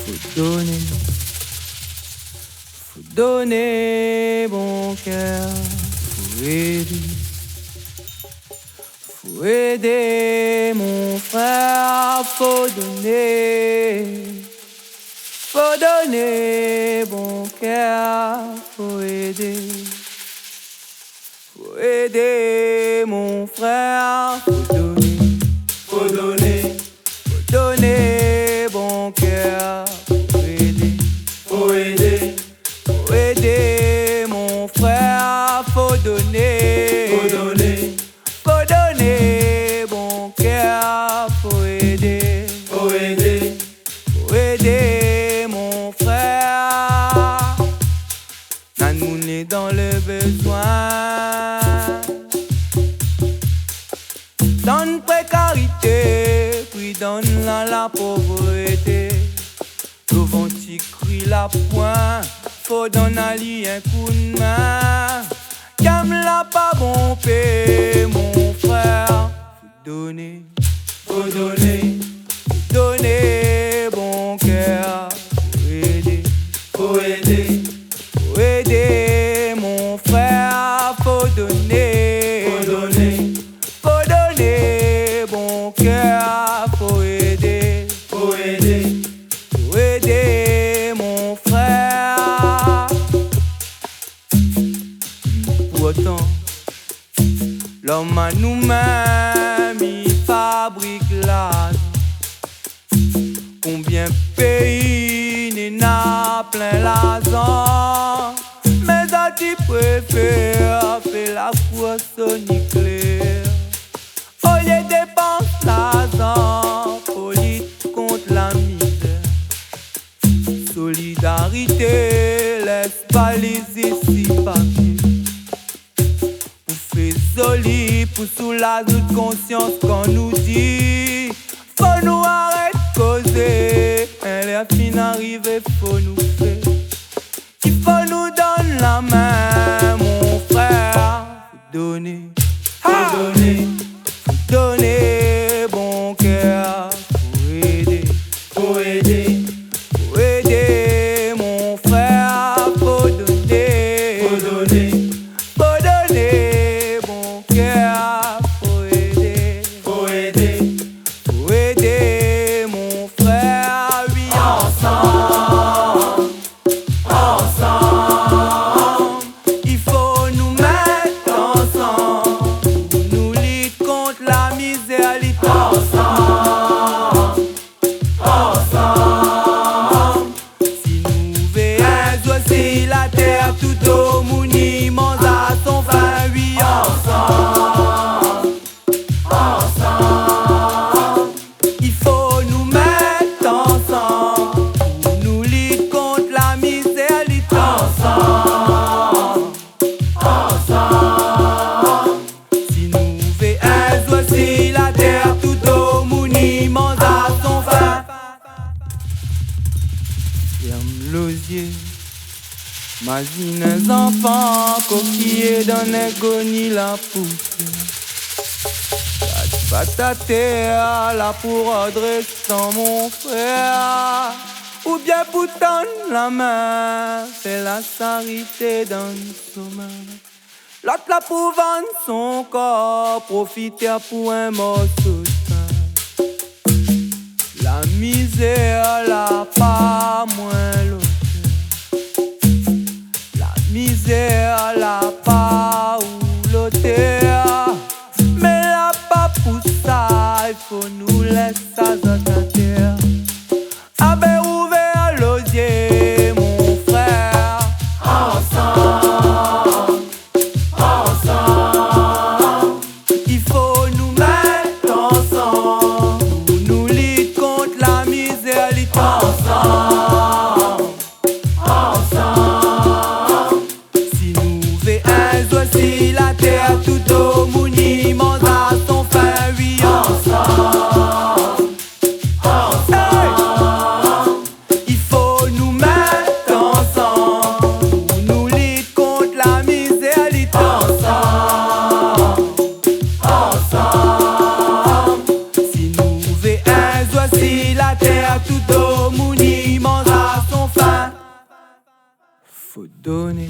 Faut donner mon cœur, faut aider mon frère, faut donner mon cœur, faut aider mon frère, faut donner mon cœur, faut aider mon frère, faut donner mon cœur, faut aider mon frère. Nan moun est dans le besoin, dans une précarité, puis dans la pauvreté. Devant t'y crie la pointe, faut donner un coup de main. Comme l'a pas bon paix, mon frère. Faut donner mon cœur. Faut aider mon frère. Faut donner mon cœur. Faut aider mon frère. Pourtant, l'homme à nous-mêmes, il fabrique la vie. Combien pays n'a plein l'argent, mais à qui préfère faire la course au nucléaire. Au lieu de dépenser l'argent pour lutter contre la misère. Solidarité, laisse pas les ici papier. Pour faire joli, pour soulager notre conscience quand nous dit faut nous arrêter de causer. Elle est fin arrivée, faut nous faire. Il faut nous donner la main, mon frère. Faut donner mon cœur. Faut aider mon frère. Faut donner mon cœur. Faut aider mon frère. Oui, ensemble, il faut nous mettre ensemble. Nous lutter contre la misère. Ensemble, si nous veillons aussi la terre, tout au monument à son fin. Oui, ensemble, il faut nous mettre ensemble. Nous lutter contre la misère. Ensemble, si nous veillons aussi la terre, tout au monument à son fin. Ferme l'osier, imagine un enfant coquillé dans l'agonie la poussière. Pas ta terre là pour adresser mon frère, ou bien pour tendre la main, c'est la charité dans le sommeil. L'autre là pour vendre son corps, profiter pour un morceau de pain. La misère là pas moins l'auteur. La misère là pas ou l'auteur. Mais là pas pour ça, il faut nous laisser ça dans ta terre. Avec ouvert l'osier, mon frère. Ensemble, il faut nous mettre ensemble. Nous lutter contre la misère. Ensemble, si nous veillons aussi la terre, tout au monument à son fin. Oui, ensemble. faut donner